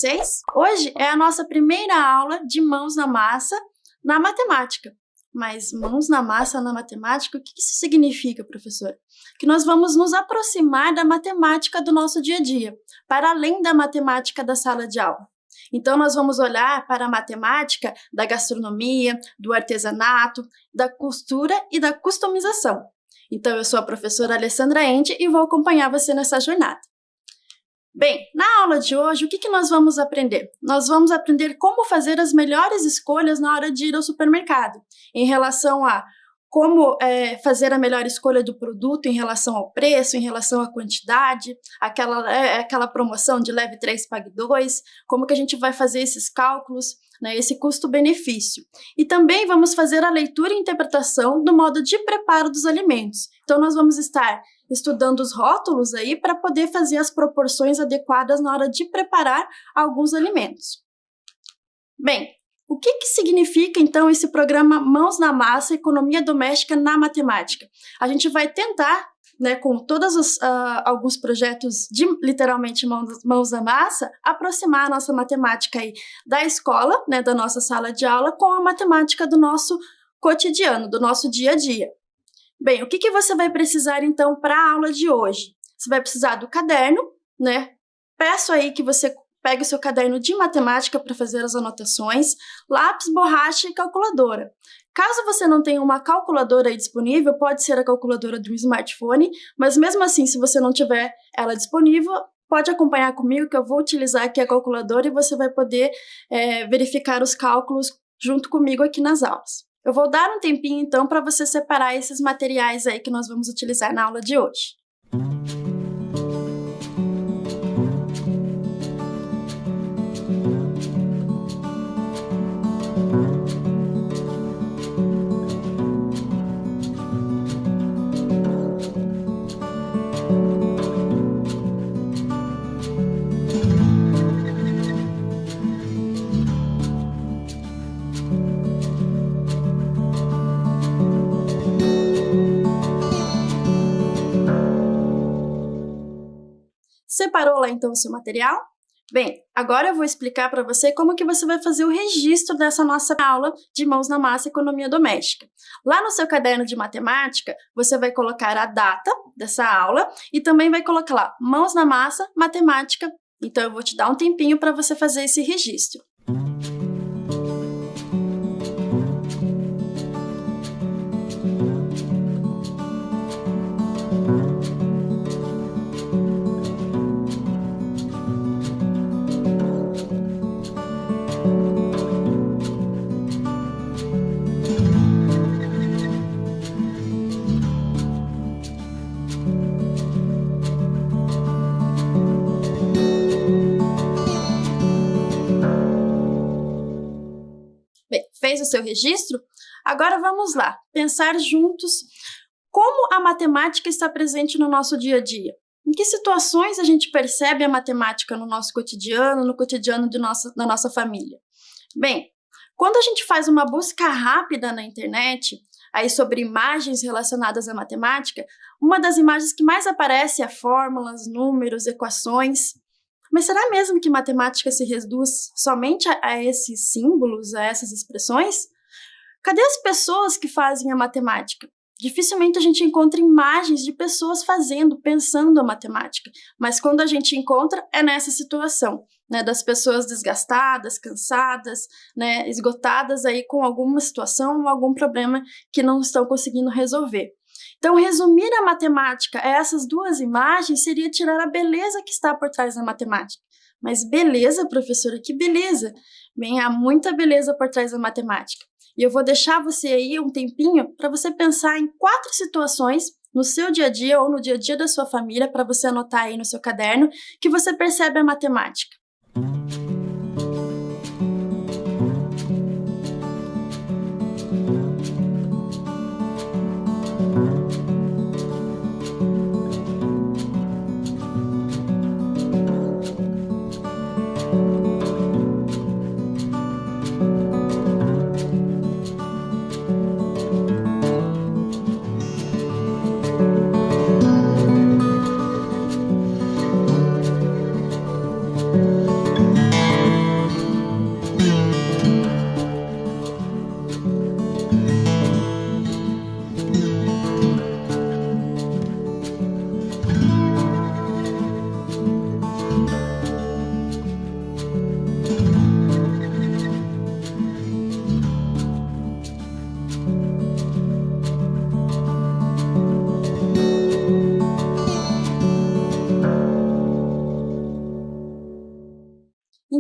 vocês? Hoje é a nossa primeira aula de mãos na massa na matemática. Mas mãos na massa na matemática, o que isso significa, professora? Que nós vamos nos aproximar da matemática do nosso dia a dia, para além da matemática da sala de aula. Então, nós vamos olhar para a matemática da gastronomia, do artesanato, da costura e da customização. Então, eu sou a professora Alessandra Ende e vou acompanhar você nessa jornada. Bem, na aula de hoje, o que nós vamos aprender? Nós vamos aprender como fazer as melhores escolhas na hora de ir ao supermercado, em relação a como fazer a melhor escolha do produto em relação ao preço, em relação à quantidade, aquela promoção de leve 3, pague 2, como que a gente vai fazer esses cálculos, né, esse custo-benefício. E também vamos fazer a leitura e interpretação do modo de preparo dos alimentos. Então, nós vamos estar estudando os rótulos aí para poder fazer as proporções adequadas na hora de preparar alguns alimentos. Bem, o que significa, então, esse programa Mãos na Massa, Economia Doméstica na Matemática? A gente vai tentar, né, com todos alguns projetos de, literalmente, mãos na massa, aproximar a nossa matemática aí da escola, né, da nossa sala de aula, com a matemática do nosso cotidiano, do nosso dia a dia. Bem, o que você vai precisar, então, para a aula de hoje? Você vai precisar do caderno, né? Peço aí que você pegue o seu caderno de matemática para fazer as anotações, lápis, borracha e calculadora. Caso você não tenha uma calculadora aí disponível, pode ser a calculadora do smartphone, mas mesmo assim, se você não tiver ela disponível, pode acompanhar comigo que eu vou utilizar aqui a calculadora e você vai poder verificar os cálculos junto comigo aqui nas aulas. Eu vou dar um tempinho, então, para você separar esses materiais aí que nós vamos utilizar na aula de hoje. Separou lá então o seu material? Bem, agora eu vou explicar para você como que você vai fazer o registro dessa nossa aula de Mãos na Massa Economia Doméstica. Lá no seu caderno de matemática, você vai colocar a data dessa aula e também vai colocar lá Mãos na Massa Matemática. Então eu vou te dar um tempinho para você fazer esse registro. Bem, fez o seu registro? Agora vamos lá, pensar juntos como a matemática está presente no nosso dia a dia. Em que situações a gente percebe a matemática no nosso cotidiano, no cotidiano da nossa família? Bem, quando a gente faz uma busca rápida na internet, aí sobre imagens relacionadas à matemática, uma das imagens que mais aparece é fórmulas, números, equações. Mas será mesmo que matemática se reduz somente a esses símbolos, a essas expressões? Cadê as pessoas que fazem a matemática? Dificilmente a gente encontra imagens de pessoas fazendo, pensando a matemática, mas quando a gente encontra é nessa situação, né, das pessoas desgastadas, cansadas, né, esgotadas aí com alguma situação ou algum problema que não estão conseguindo resolver. Então, resumir a matemática a essas duas imagens seria tirar a beleza que está por trás da matemática. Mas beleza, professora, que beleza! Bem, há muita beleza por trás da matemática. E eu vou deixar você aí um tempinho para você pensar em 4 situações no seu dia a dia ou no dia a dia da sua família, para você anotar aí no seu caderno, que você percebe a matemática.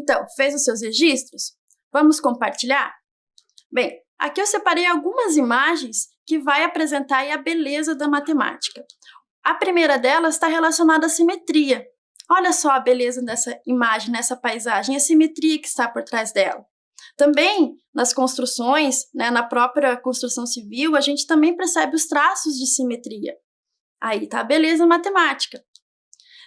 Então, fez os seus registros? Vamos compartilhar? Bem, aqui eu separei algumas imagens que vai apresentar aí a beleza da matemática. A primeira delas está relacionada à simetria. Olha só a beleza dessa imagem, nessa paisagem, a simetria que está por trás dela. Também, nas construções, né, na própria construção civil, a gente também percebe os traços de simetria. Aí está a beleza matemática.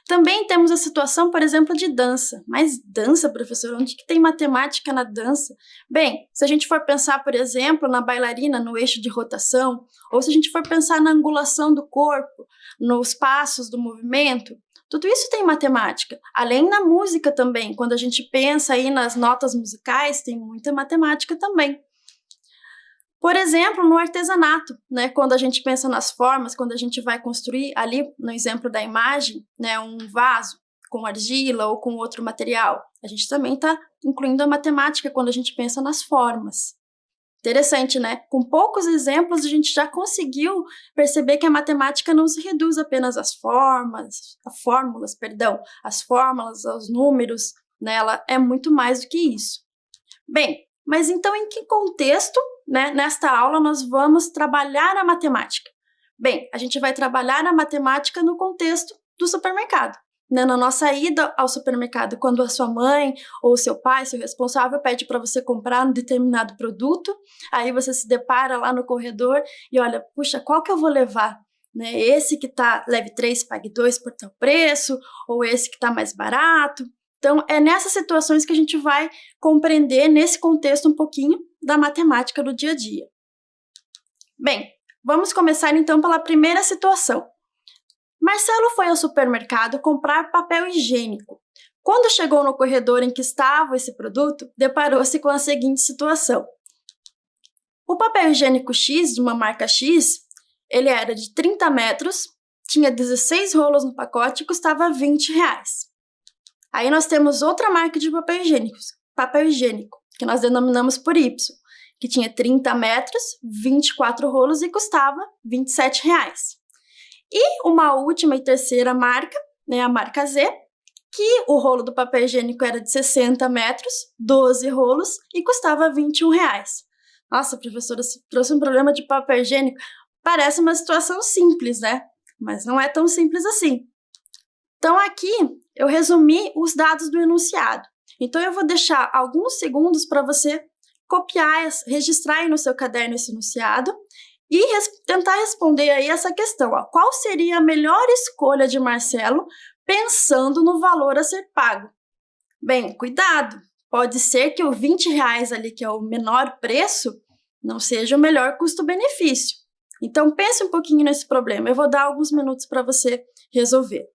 Também temos a situação, por exemplo, de dança. Mas dança, professor, onde que tem matemática na dança? Bem, se a gente for pensar, por exemplo, na bailarina, no eixo de rotação, ou se a gente for pensar na angulação do corpo, nos passos do movimento, tudo isso tem matemática. Além na música também, quando a gente pensa aí nas notas musicais, tem muita matemática também. Por exemplo, no artesanato, né, quando a gente pensa nas formas, quando a gente vai construir ali, no exemplo da imagem, né, um vaso com argila ou com outro material, a gente também está incluindo a matemática quando a gente pensa nas formas. Interessante, né? Com poucos exemplos, a gente já conseguiu perceber que a matemática não se reduz apenas às fórmulas, aos números, né? Ela é muito mais do que isso. Bem, mas então em que contexto, né, nesta aula nós vamos trabalhar a matemática? Bem, a gente vai trabalhar a matemática no contexto do supermercado. Né, na nossa ida ao supermercado, quando a sua mãe ou seu pai, seu responsável, pede para você comprar um determinado produto, aí você se depara lá no corredor e olha, puxa, qual que eu vou levar? Né, esse que tá, leve 3, pague 2 por tal preço, ou esse que está mais barato. Então, é nessas situações que a gente vai compreender, nesse contexto, um pouquinho da matemática do dia a dia. Bem, vamos começar então pela primeira situação. Marcelo foi ao supermercado comprar papel higiênico. Quando chegou no corredor em que estava esse produto, deparou-se com a seguinte situação. O papel higiênico X, de uma marca X, ele era de 30 metros, tinha 16 rolos no pacote e custava R$20. Aí nós temos outra marca de papel higiênico, que nós denominamos por Y, que tinha 30 metros, 24 rolos e custava R$27. E uma última e terceira marca, né, a marca Z, que o rolo do papel higiênico era de 60 metros, 12 rolos e custava R$21. Nossa, professora, você trouxe um problema de papel higiênico. Parece uma situação simples, né? Mas não é tão simples assim. Então aqui eu resumi os dados do enunciado. Então eu vou deixar alguns segundos para você copiar, registrar aí no seu caderno esse enunciado e tentar responder aí essa questão. Ó. Qual seria a melhor escolha de Marcelo pensando no valor a ser pago? Bem, cuidado! Pode ser que o R$20 ali, que é o menor preço, não seja o melhor custo-benefício. Então pense um pouquinho nesse problema. Eu vou dar alguns minutos para você resolver.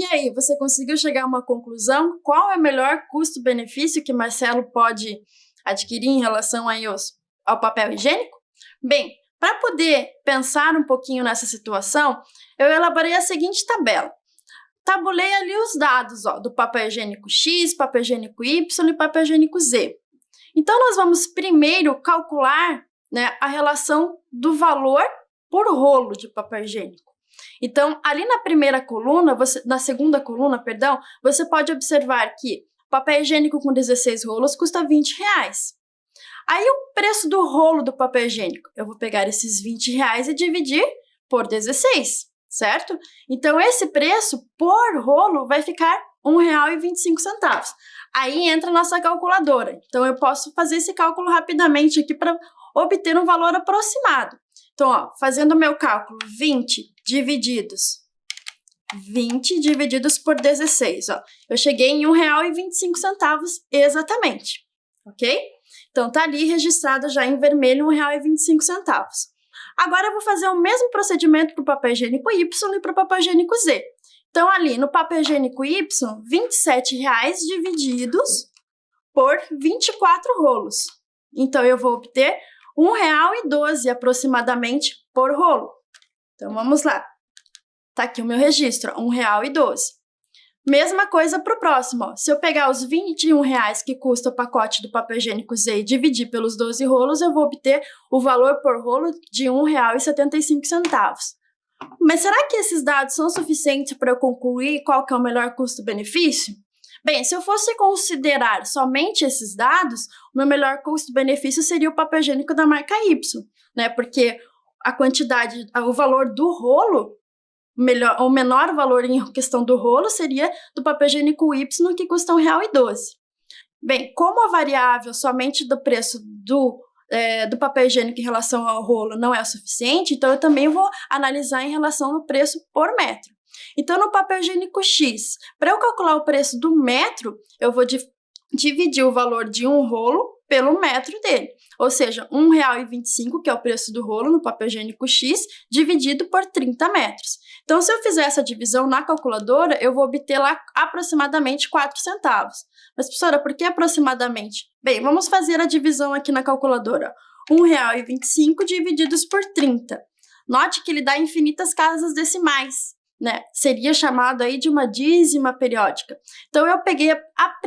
aí, você conseguiu chegar a uma conclusão? Qual é o melhor custo-benefício que Marcelo pode adquirir em relação aí ao papel higiênico? Bem, para poder pensar um pouquinho nessa situação, eu elaborei a seguinte tabela. Tabulei ali os dados do papel higiênico X, papel higiênico Y e papel higiênico Z. Então, nós vamos primeiro calcular, né, a relação do valor por rolo de papel higiênico. Então, ali na primeira coluna, na segunda coluna, perdão, você pode observar que papel higiênico com 16 rolos custa R$20. Aí, o preço do rolo do papel higiênico, eu vou pegar esses R$20 e dividir por 16, certo? Então, esse preço por rolo vai ficar R$1,25. Aí entra a nossa calculadora. Então, eu posso fazer esse cálculo rapidamente aqui para obter um valor aproximado. Então, fazendo o meu cálculo, 20 divididos por 16, eu cheguei em R$1,25 exatamente, ok? Então, tá ali registrado já em vermelho R$1,25. Agora, eu vou fazer o mesmo procedimento para o papel higiênico Y e para o papel higiênico Z. Então, ali no papel higiênico Y, R$27 divididos por 24 rolos. Então, eu vou obter R$1,12 aproximadamente por rolo. Então, vamos lá. Tá aqui o meu registro, R$1,12. Mesma coisa para o próximo. Se eu pegar os R$21 que custa o pacote do papel higiênico Z e dividir pelos 12 rolos, eu vou obter o valor por rolo de R$1,75. Mas será que esses dados são suficientes para eu concluir qual que é o melhor custo-benefício? Bem, se eu fosse considerar somente esses dados, o meu melhor custo-benefício seria o papel higiênico da marca Y, né? Porque a quantidade, o valor do rolo, o menor valor em questão do rolo seria do papel higiênico Y, que custa R$1,12. Bem, como a variável somente do preço do papel higiênico em relação ao rolo não é o suficiente, então eu também vou analisar em relação ao preço por metro. Então, no papel higiênico X, para eu calcular o preço do metro, eu vou dividir o valor de um rolo pelo metro dele. Ou seja, R$1,25, que é o preço do rolo no papel higiênico X, dividido por 30 metros. Então, se eu fizer essa divisão na calculadora, eu vou obter lá aproximadamente 4 centavos. Mas, professora, por que aproximadamente? Bem, vamos fazer a divisão aqui na calculadora. R$1,25 divididos por 30. Note que ele dá infinitas casas decimais, né? Seria chamado aí de uma dízima periódica. Então, eu peguei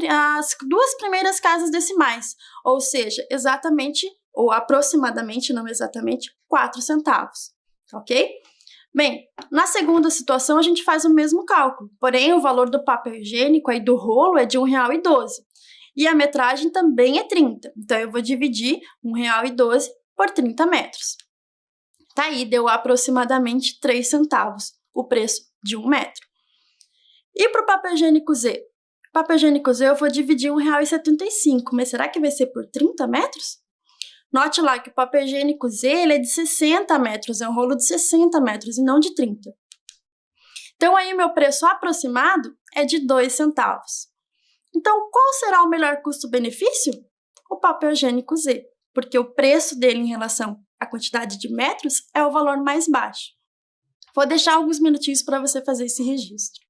as duas primeiras casas decimais, ou seja, exatamente, ou aproximadamente, não exatamente, 4 centavos, ok? Bem, na segunda situação, a gente faz o mesmo cálculo, porém, o valor do papel higiênico aí do rolo é de R$1,12. E a metragem também é 30. Então, eu vou dividir R$1,12 por 30 metros. Tá aí, deu aproximadamente 3 centavos o preço de 1 metro. E para o papel higiênico Z? O papel higiênico Z eu vou dividir R$1,75, mas será que vai ser por 30 metros? Note lá que o papel higiênico Z ele é de 60 metros, é um rolo de 60 metros e não de 30. Então, aí o meu preço aproximado é de 2 centavos. Então, qual será o melhor custo-benefício? O papel higiênico Z, porque o preço dele em relação à quantidade de metros é o valor mais baixo. Vou deixar alguns minutinhos para você fazer esse registro.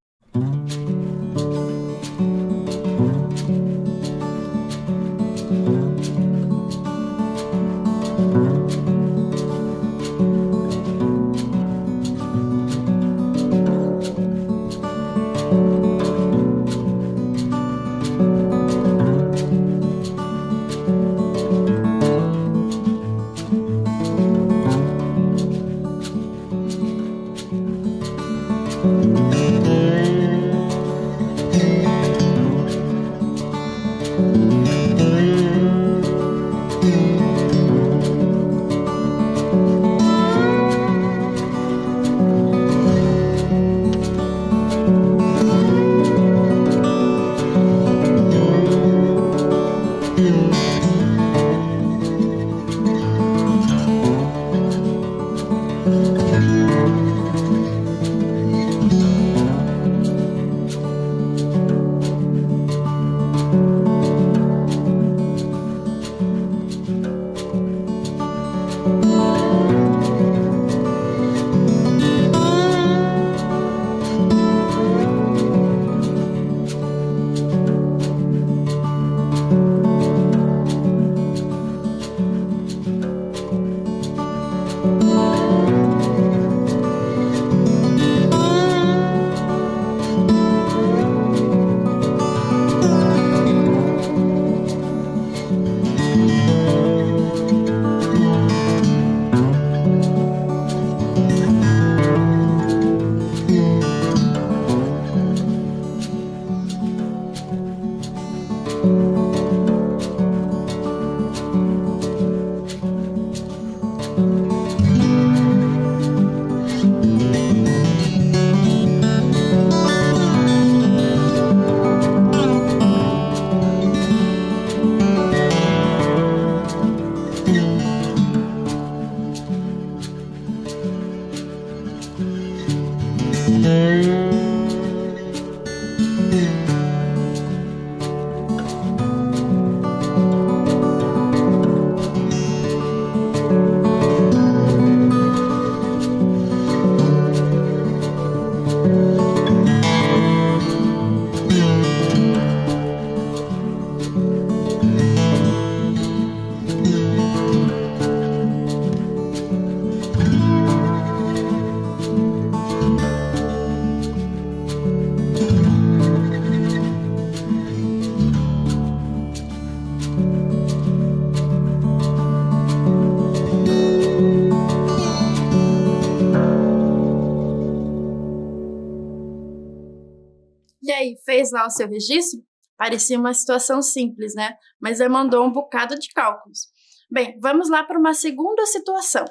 E aí, fez lá o seu registro? Parecia uma situação simples, né? Mas demandou um bocado de cálculos. Bem, vamos lá para uma segunda situação.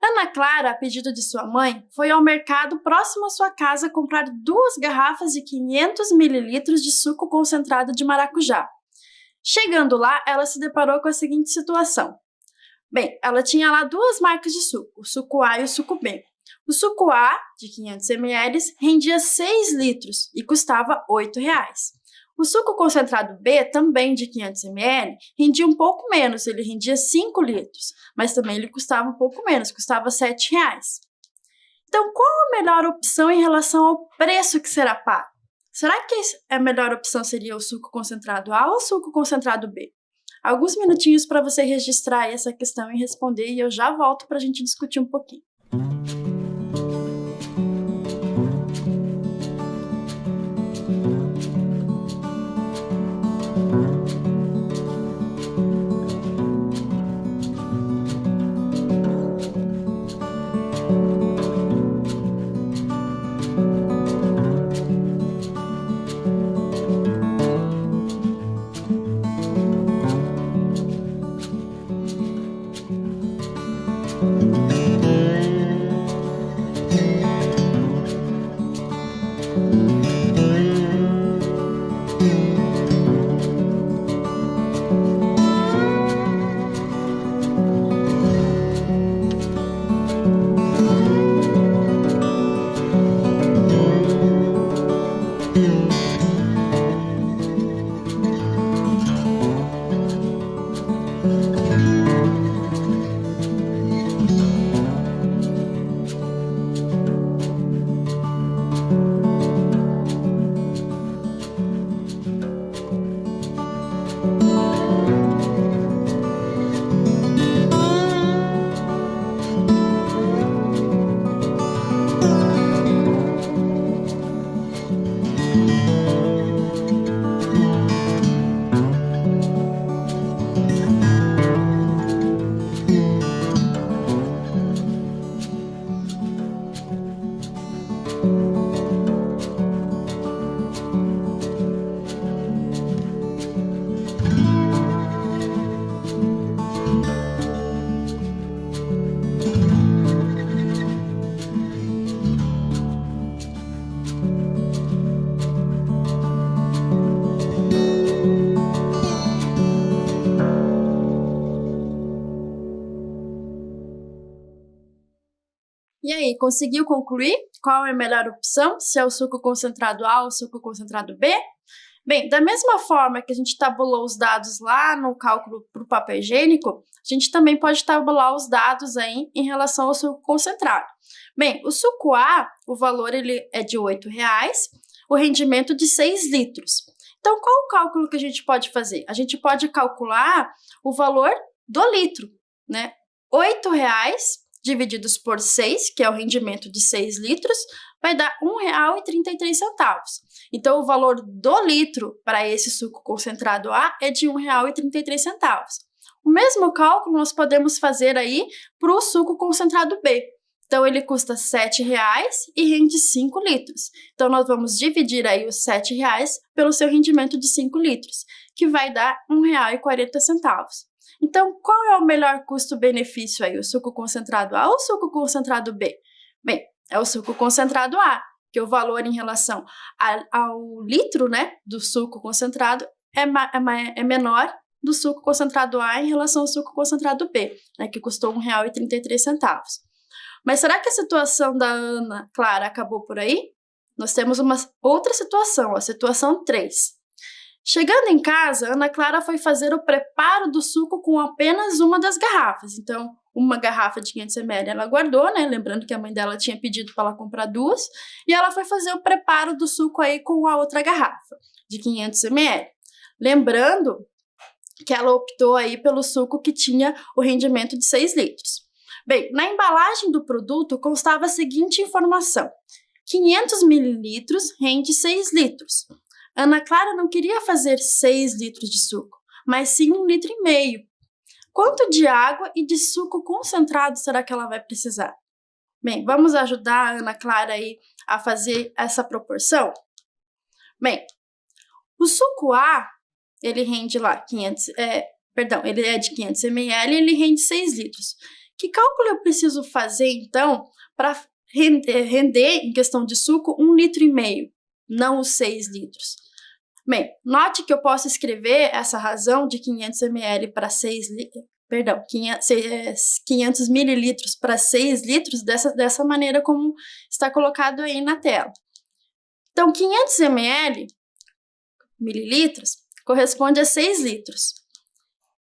Ana Clara, a pedido de sua mãe, foi ao mercado próximo à sua casa comprar 2 garrafas de 500 mililitros de suco concentrado de maracujá. Chegando lá, ela se deparou com a seguinte situação. Bem, ela tinha lá 2 marcas de suco, o suco A e o suco B. O suco A, de 500 ml, rendia 6 litros e custava R$ 8. O suco concentrado B, também de 500 ml, rendia um pouco menos, ele rendia 5 litros, mas também ele custava um pouco menos, custava R$ 7. Então, qual a melhor opção em relação ao preço que será pago? Será que a melhor opção seria o suco concentrado A ou o suco concentrado B? Alguns minutinhos para você registrar essa questão e responder, e eu já volto para a gente discutir um pouquinho. E aí, conseguiu concluir qual é a melhor opção? Se é o suco concentrado A ou o suco concentrado B? Bem, da mesma forma que a gente tabulou os dados lá no cálculo para o papel higiênico, a gente também pode tabular os dados aí em relação ao suco concentrado. Bem, o suco A, o valor ele é de R$ 8, o rendimento de 6 litros. Então, qual o cálculo que a gente pode fazer? A gente pode calcular o valor do litro, né? R$ 8 divididos por 6, que é o rendimento de 6 litros, vai dar R$ 1,33. Então, o valor do litro para esse suco concentrado A é de R$ 1,33. O mesmo cálculo nós podemos fazer aí para o suco concentrado B. Então, ele custa R$ 7 e rende 5 litros. Então, nós vamos dividir aí os R$ 7 pelo seu rendimento de 5 litros, que vai dar R$ 1,40. Então, qual é o melhor custo-benefício aí? O suco concentrado A ou o suco concentrado B? Bem, é o suco concentrado A, que o valor em relação ao litro, né, do suco concentrado é menor do suco concentrado A em relação ao suco concentrado B, né, que custou R$ 1,33. Mas será que a situação da Ana Clara acabou por aí? Nós temos uma outra situação, a situação 3. Chegando em casa, Ana Clara foi fazer o preparo do suco com apenas uma das garrafas. Então, uma garrafa de 500 ml ela guardou, né? Lembrando que a mãe dela tinha pedido para ela comprar 2. E ela foi fazer o preparo do suco aí com a outra garrafa de 500 ml. Lembrando que ela optou aí pelo suco que tinha o rendimento de 6 litros. Bem, na embalagem do produto constava a seguinte informação: 500 mililitros rende 6 litros. Ana Clara não queria fazer 6 litros de suco, mas sim 1,5 litro. Quanto de água e de suco concentrado será que ela vai precisar? Bem, vamos ajudar a Ana Clara aí a fazer essa proporção? Bem, o suco A, ele rende lá ele é de 500 ml e ele rende 6 litros. Que cálculo eu preciso fazer, então, para render, em questão de suco, 1,5 litro, não os 6 litros? Bem, note que eu posso escrever essa razão de 500 ml para 500 mililitros para 6 litros dessa maneira como está colocado aí na tela. Então, 500 mililitros corresponde a 6 litros.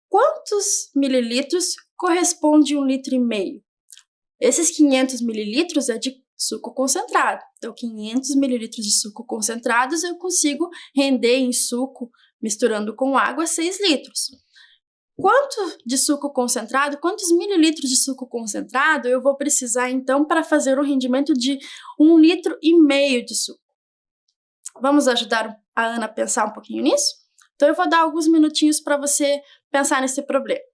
Quantos mililitros corresponde a 1,5 litro? Esses 500 mililitros é de suco concentrado. Então, 500 mililitros de suco concentrados eu consigo render em suco, misturando com água, 6 litros. Quantos mililitros de suco concentrado eu vou precisar, então, para fazer um rendimento de 1,5 litro de suco? Vamos ajudar a Ana a pensar um pouquinho nisso? Então, eu vou dar alguns minutinhos para você pensar nesse problema.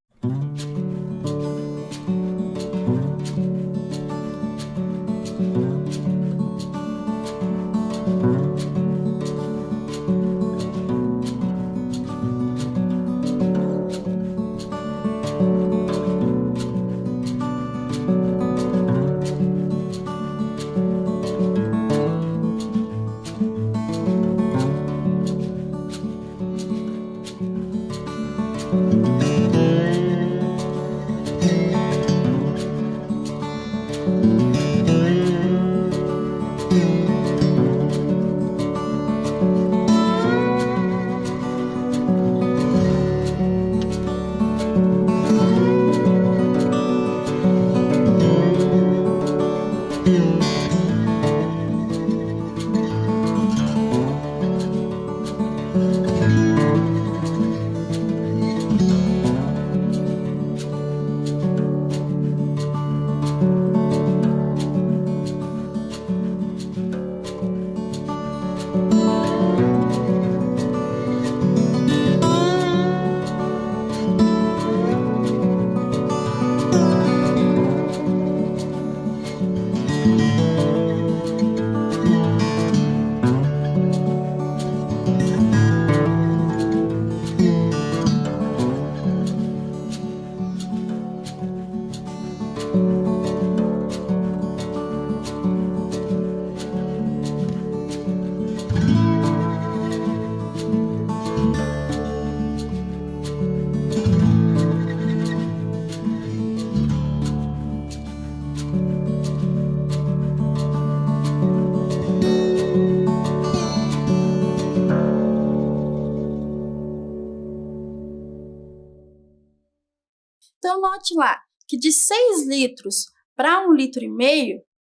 Então, note lá que de 6 litros para 1,5 litro,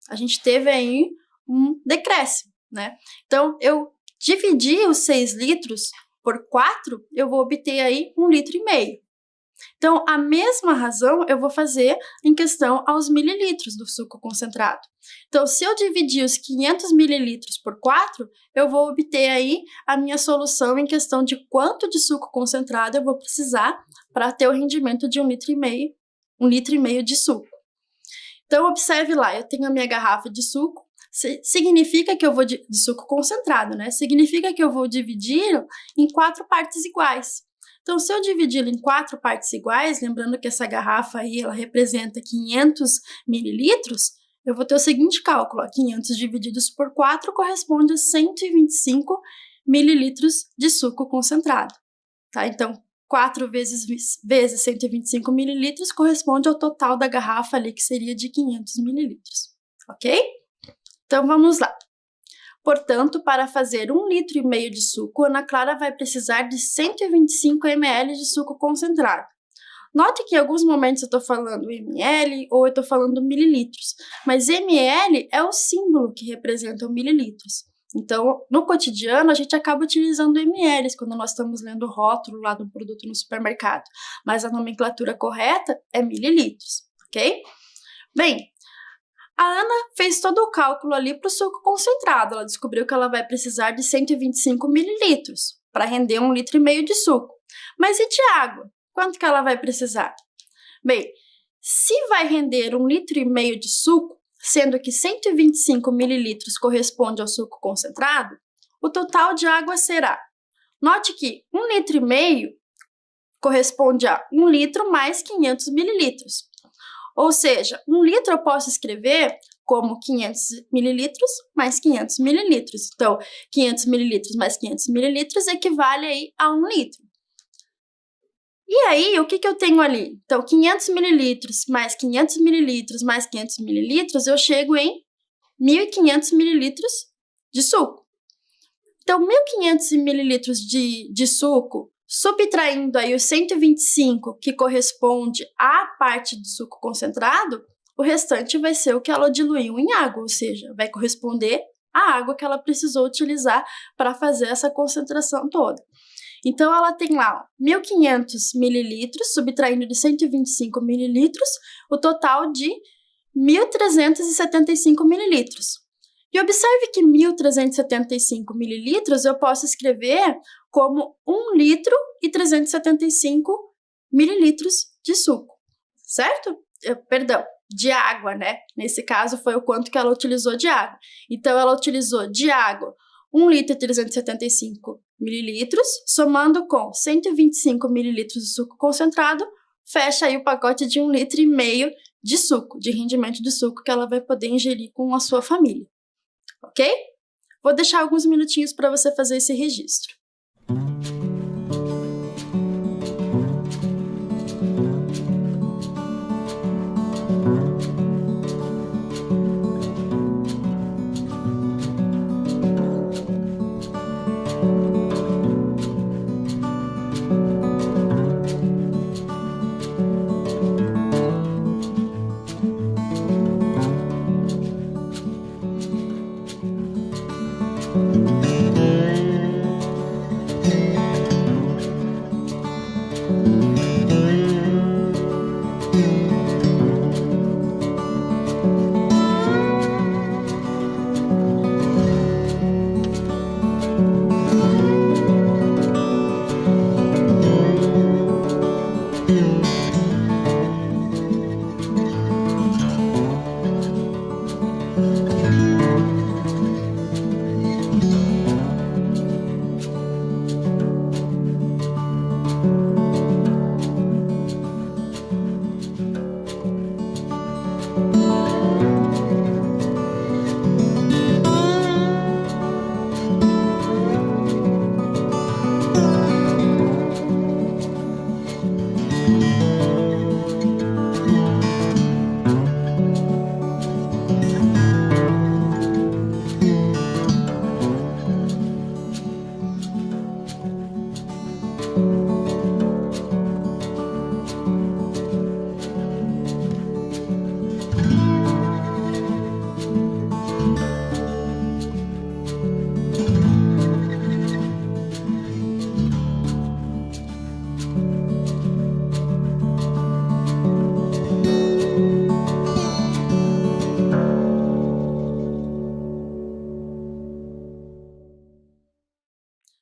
a gente teve aí um decréscimo, né? Então, eu dividi os 6 litros por 4, eu vou obter aí 1,5 litro. Então, a mesma razão eu vou fazer em questão aos mililitros do suco concentrado. Então, se eu dividir os 500 mililitros por 4, eu vou obter aí a minha solução em questão de quanto de suco concentrado eu vou precisar para ter o rendimento de 1,5 litro de suco. Então, observe lá, eu tenho a minha garrafa de suco, significa que eu vou de suco concentrado, né? Significa que eu vou dividi-lo em 4 partes iguais. Então, se eu dividi-lo em 4 partes iguais, lembrando que essa garrafa aí, ela representa 500 mililitros, eu vou ter o seguinte cálculo, ó, 500 divididos por 4 corresponde a 125 mililitros de suco concentrado, tá? Então, 4 vezes 125 mililitros corresponde ao total da garrafa ali, que seria de 500 mililitros, ok? Então, vamos lá. Portanto, para fazer 1,5 litro de suco, Ana Clara vai precisar de 125 ml de suco concentrado. Note que em alguns momentos eu estou falando ml ou eu estou falando mililitros, mas ml é o símbolo que representa o mililitros. Então, no cotidiano, a gente acaba utilizando ml quando nós estamos lendo o rótulo lá do produto no supermercado, mas a nomenclatura correta é mililitros, ok? Bem, a Ana fez todo o cálculo ali para o suco concentrado. Ela descobriu que ela vai precisar de 125 mililitros para render 1,5 litro de suco. Mas e de água? Quanto que ela vai precisar? Bem, se vai render 1,5 litro de suco, sendo que 125 mililitros corresponde ao suco concentrado, o total de água será... Note que 1,5 litro corresponde a 1 litro mais 500 mililitros. Ou seja, 1 litro eu posso escrever como 500 mililitros mais 500 mililitros. Então, 500 mililitros mais 500 mililitros equivale aí a 1 litro. E aí, o que eu tenho ali? Então, 500 mililitros mais 500 mililitros mais 500 mililitros, eu chego em 1.500 mililitros de suco. Então, 1.500 mililitros de suco, subtraindo aí os 125, que corresponde à parte do suco concentrado, o restante vai ser o que ela diluiu em água, ou seja, vai corresponder à água que ela precisou utilizar para fazer essa concentração toda. Então, ela tem lá 1.500 mililitros, subtraindo de 125 mililitros, o total de 1.375 mililitros. E observe que 1.375 mililitros eu posso escrever como 1 litro e 375 mililitros de suco, certo? Perdão, de água, né? Nesse caso foi o quanto que ela utilizou de água. Então, ela utilizou de água 1 litro e 375 mililitros, somando com 125 mililitros de suco concentrado, fecha aí o pacote de 1,5 litro de suco, de rendimento de suco que ela vai poder ingerir com a sua família, ok? Vou deixar alguns minutinhos para você fazer esse registro.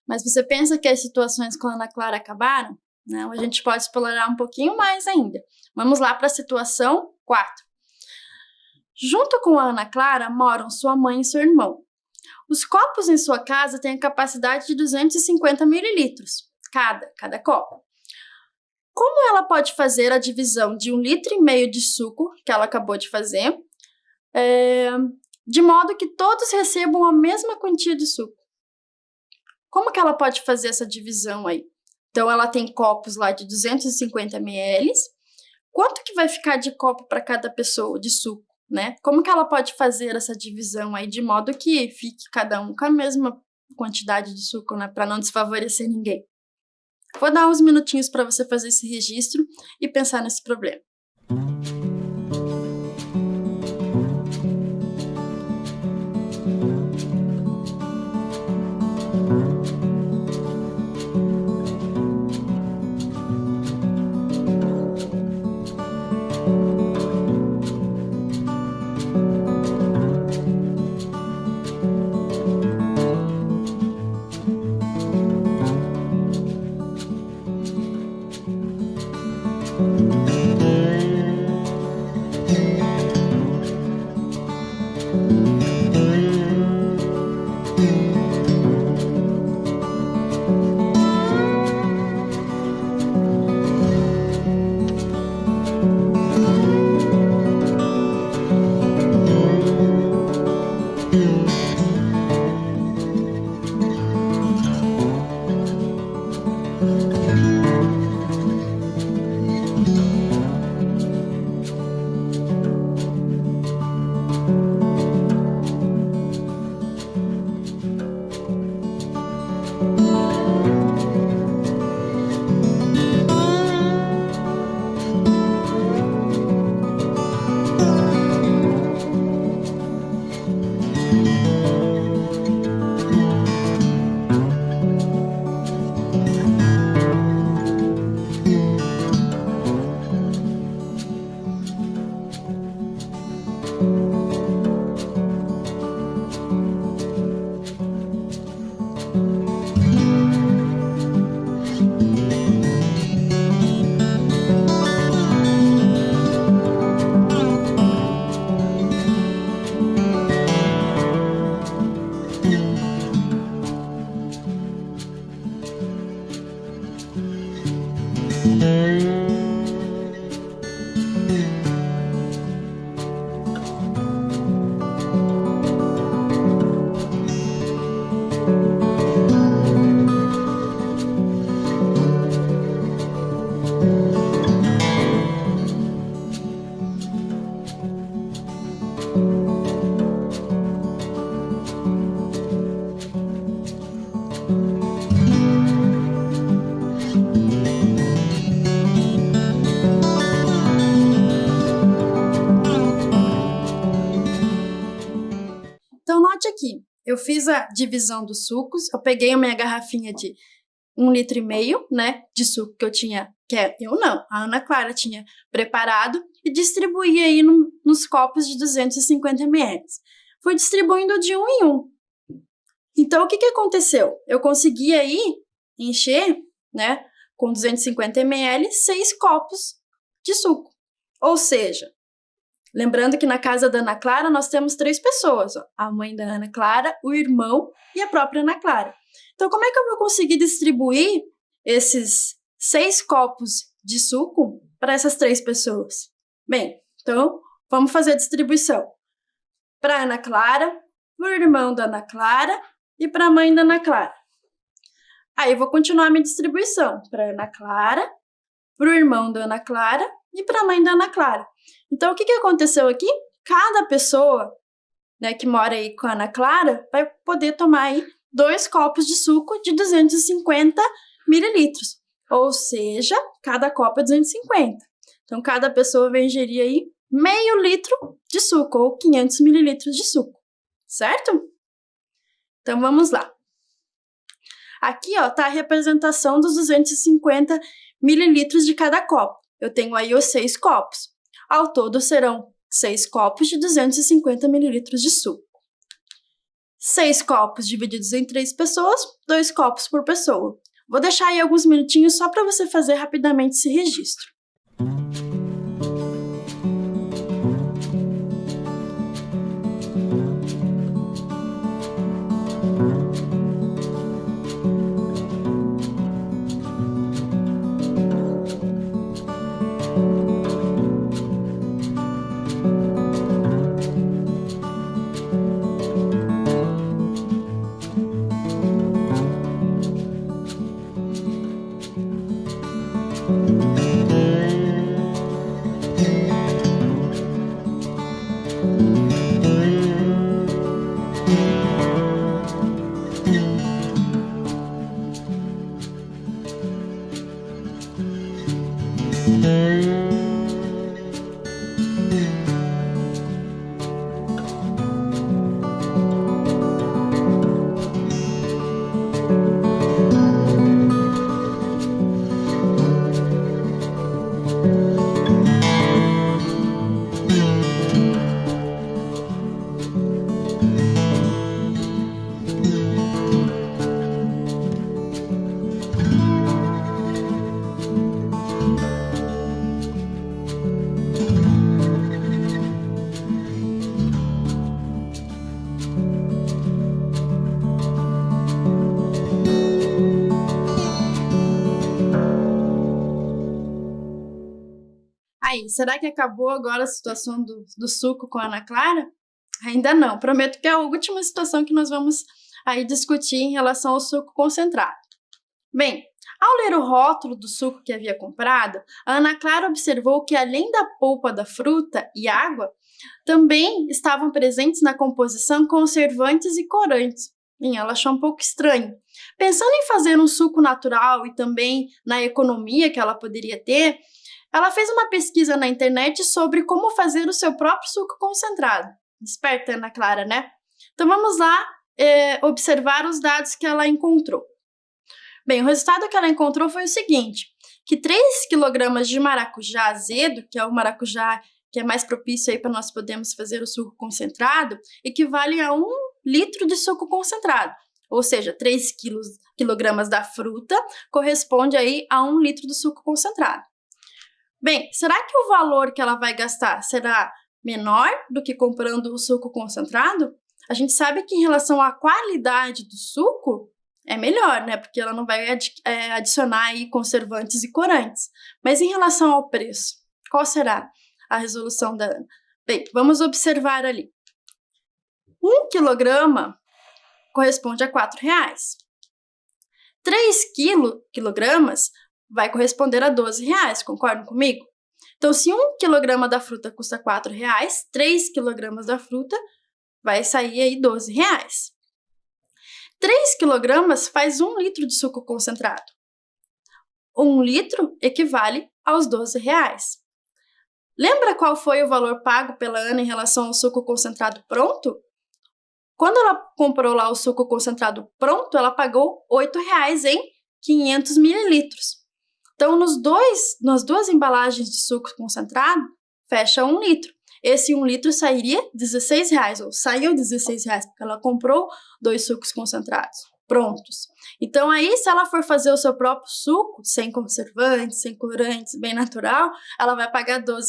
Mas você pensa que as situações com a Ana Clara acabaram? Não, a gente pode explorar um pouquinho mais ainda. Vamos lá para a situação 4. Junto com a Ana Clara moram sua mãe e seu irmão. Os copos em sua casa têm a capacidade de 250 mililitros, cada copo. Como ela pode fazer a divisão de 1,5 litro de suco, que ela acabou de fazer, de modo que todos recebam a mesma quantia de suco? Como que ela pode fazer essa divisão aí? Então, ela tem copos lá de 250 ml. Quanto que vai ficar de copo para cada pessoa de suco, né? Como que ela pode fazer essa divisão aí de modo que fique cada um com a mesma quantidade de suco, né? Para não desfavorecer ninguém. Vou dar uns minutinhos para você fazer esse registro e pensar nesse problema. Então, note aqui, eu fiz a divisão dos sucos, eu peguei a minha garrafinha de 1,5 litro, né, de suco que eu tinha, a Ana Clara tinha preparado e distribuí aí nos copos de 250 ml. Fui distribuindo de um em um. Então, o que aconteceu? Eu consegui aí encher, né, com 250 ml, 6 copos de suco. Ou seja, lembrando que na casa da Ana Clara nós temos 3 pessoas, ó, a mãe da Ana Clara, o irmão e a própria Ana Clara. Então, como é que eu vou conseguir distribuir esses 6 copos de suco para essas 3 pessoas? Bem, então, vamos fazer a distribuição para a Ana Clara, para o irmão da Ana Clara e para a mãe da Ana Clara. Aí, eu vou continuar a minha distribuição para a Ana Clara, para o irmão da Ana Clara e para a mãe da Ana Clara. Então, o que aconteceu aqui? Cada pessoa, né, que mora aí com a Ana Clara vai poder tomar aí 2 copos de suco de 250 mililitros. Ou seja, cada copo é 250. Então, cada pessoa vai ingerir aí meio litro de suco, ou 500 mililitros de suco. Certo? Então, vamos lá. Aqui, ó, tá a representação dos 250 mililitros de cada copo. Eu tenho aí os 6 copos. Ao todo, serão 6 copos de 250 mililitros de suco. 6 copos divididos em 3 pessoas, 2 copos por pessoa. Vou deixar aí alguns minutinhos só para você fazer rapidamente esse registro. Aí, será que acabou agora a situação do suco com a Ana Clara? Ainda não. Prometo que é a última situação que nós vamos aí discutir em relação ao suco concentrado. Bem, ao ler o rótulo do suco que havia comprado, a Ana Clara observou que, além da polpa da fruta e água, também estavam presentes na composição conservantes e corantes. E ela achou um pouco estranho. Pensando em fazer um suco natural e também na economia que ela poderia ter, ela fez uma pesquisa na internet sobre como fazer o seu próprio suco concentrado. Esperta, Ana Clara, né? Então vamos lá observar os dados que ela encontrou. Bem, o resultado que ela encontrou foi o seguinte, que 3 kg de maracujá azedo, que é o maracujá que é mais propício aí para nós podermos fazer o suco concentrado, equivale a 1 litro de suco concentrado. Ou seja, 3 kg da fruta corresponde aí a 1 litro do suco concentrado. Bem, será que o valor que ela vai gastar será menor do que comprando o suco concentrado? A gente sabe que em relação à qualidade do suco, é melhor, né? Porque ela não vai adicionar aí conservantes e corantes. Mas em relação ao preço, qual será a resolução da Ana? Bem, vamos observar ali. 1 quilograma corresponde a R$4. 3 quilogramas vai corresponder a R$12, concordam comigo? Então, se 1 quilograma da fruta custa R$4, 3 quilogramas da fruta vai sair aí R$12. 3 quilogramas faz 1 litro de suco concentrado. 1 litro equivale aos R$12. Lembra qual foi o valor pago pela Ana em relação ao suco concentrado pronto? Quando ela comprou lá o suco concentrado pronto, ela pagou R$8 em 500 mililitros. Então, nas duas embalagens de suco concentrado, fecha 1 litro. Esse 1 litro sairia R$16, ou saiu R$16, porque ela comprou 2 sucos concentrados prontos. Então, aí, se ela for fazer o seu próprio suco, sem conservantes, sem corantes, bem natural, ela vai pagar R$12.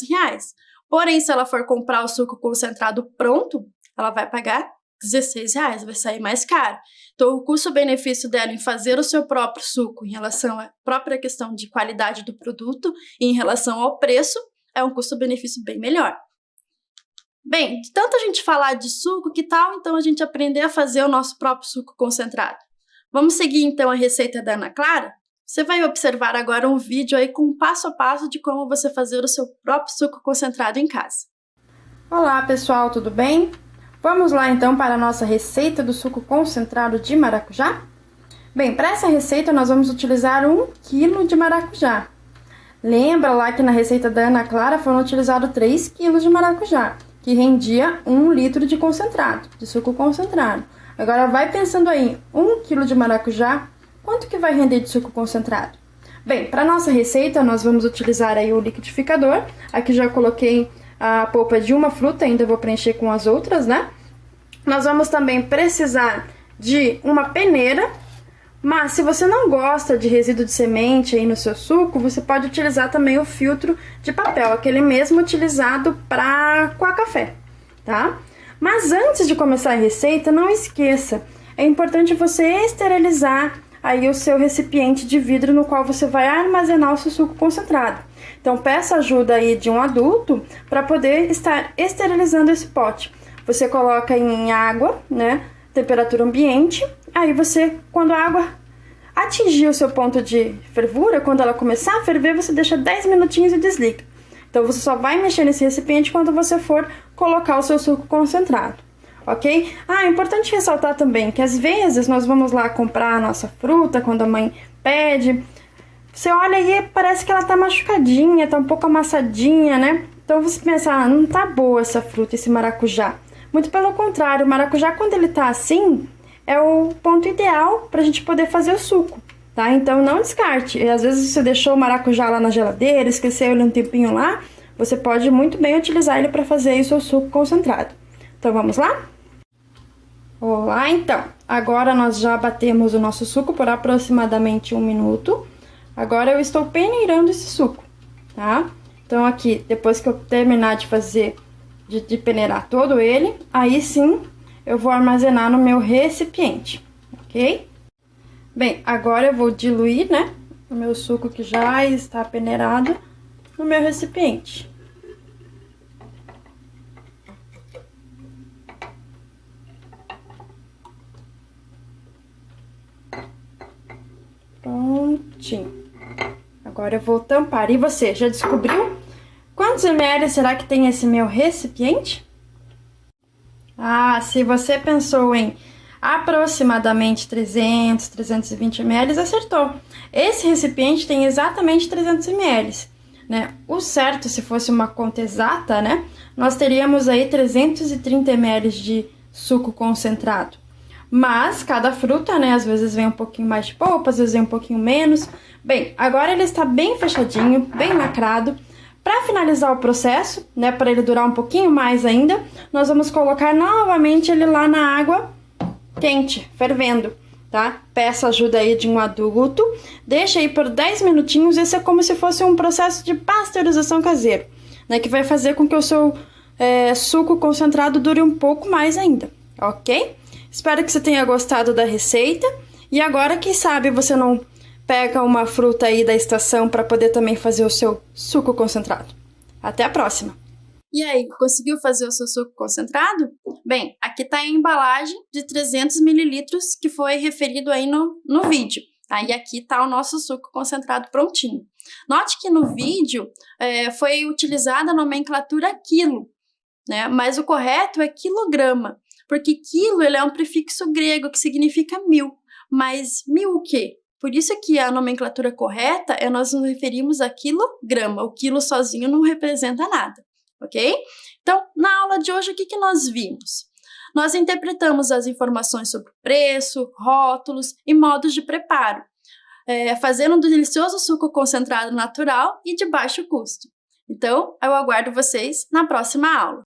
Porém, se ela for comprar o suco concentrado pronto, ela vai pagar R$16, vai sair mais caro. Então, o custo-benefício dela em fazer o seu próprio suco em relação à própria questão de qualidade do produto e em relação ao preço, é um custo-benefício bem melhor. Bem, de tanto a gente falar de suco, que tal então a gente aprender a fazer o nosso próprio suco concentrado? Vamos seguir então a receita da Ana Clara? Você vai observar agora um vídeo aí com um passo a passo de como você fazer o seu próprio suco concentrado em casa. Olá pessoal, tudo bem? Vamos lá então para a nossa receita do suco concentrado de maracujá? Bem, para essa receita nós vamos utilizar 1 kg de maracujá. Lembra lá que na receita da Ana Clara foram utilizados 3 kg de maracujá, que rendia 1 litro de concentrado, de suco concentrado. Agora vai pensando aí, 1 kg de maracujá, quanto que vai render de suco concentrado? Bem, para nossa receita nós vamos utilizar aí o liquidificador. Aqui já coloquei a polpa de uma fruta, ainda vou preencher com as outras, né? Nós vamos também precisar de uma peneira, mas se você não gosta de resíduo de semente aí no seu suco, você pode utilizar também o filtro de papel, aquele mesmo utilizado para coar café, tá? Mas antes de começar a receita, não esqueça, é importante você esterilizar aí o seu recipiente de vidro no qual você vai armazenar o seu suco concentrado. Então, peça ajuda aí de um adulto para poder estar esterilizando esse pote. Você coloca em água, né, temperatura ambiente, aí você, quando a água atingir o seu ponto de fervura, quando ela começar a ferver, você deixa 10 minutinhos e desliga. Então, você só vai mexer nesse recipiente quando você for colocar o seu suco concentrado, ok? É importante ressaltar também que às vezes nós vamos lá comprar a nossa fruta, quando a mãe pede, você olha e parece que ela tá machucadinha, tá um pouco amassadinha, né? Então, você pensa, não tá boa essa fruta, esse maracujá. Muito pelo contrário, o maracujá, quando ele tá assim, é o ponto ideal pra gente poder fazer o suco, tá? Então, não descarte. E, às vezes, você deixou o maracujá lá na geladeira, esqueceu ele um tempinho lá, você pode muito bem utilizar ele para fazer aí o seu suco concentrado. Então, vamos lá? Olá, então. Agora, nós já batemos o nosso suco por aproximadamente 1 minuto. Agora, eu estou peneirando esse suco, tá? Então, aqui, depois que eu terminar de fazer, de peneirar todo ele, aí sim, eu vou armazenar no meu recipiente, ok? Bem, agora eu vou diluir, né, o meu suco que já está peneirado no meu recipiente. Prontinho. Agora eu vou tampar. E você, já descobriu quantos ml será que tem esse meu recipiente? Ah, se você pensou em aproximadamente 300, 320 ml, acertou. Esse recipiente tem exatamente 300 ml, né? O certo, se fosse uma conta exata, né? Nós teríamos aí 330 ml de suco concentrado. Mas cada fruta, né, às vezes vem um pouquinho mais de polpa, às vezes vem um pouquinho menos. Bem, agora ele está bem fechadinho, bem lacrado. Para finalizar o processo, né, para ele durar um pouquinho mais ainda, nós vamos colocar novamente ele lá na água quente, fervendo, tá? Peça ajuda aí de um adulto, deixa aí por 10 minutinhos, isso é como se fosse um processo de pasteurização caseiro, né, que vai fazer com que o seu suco concentrado dure um pouco mais ainda, ok? Espero que você tenha gostado da receita, e agora, quem sabe, você não pega uma fruta aí da estação para poder também fazer o seu suco concentrado. Até a próxima! E aí, conseguiu fazer o seu suco concentrado? Bem, aqui está a embalagem de 300 ml que foi referido aí no vídeo. Tá? E aqui está o nosso suco concentrado prontinho. Note que no vídeo foi utilizada a nomenclatura quilo, né? Mas o correto é quilograma, porque quilo ele é um prefixo grego que significa 1000. Mas 1000 o quê? Por isso que a nomenclatura correta nós nos referimos a quilograma. O quilo sozinho não representa nada, ok? Então, na aula de hoje, o que nós vimos? Nós interpretamos as informações sobre preço, rótulos e modos de preparo, fazendo um delicioso suco concentrado natural e de baixo custo. Então, eu aguardo vocês na próxima aula.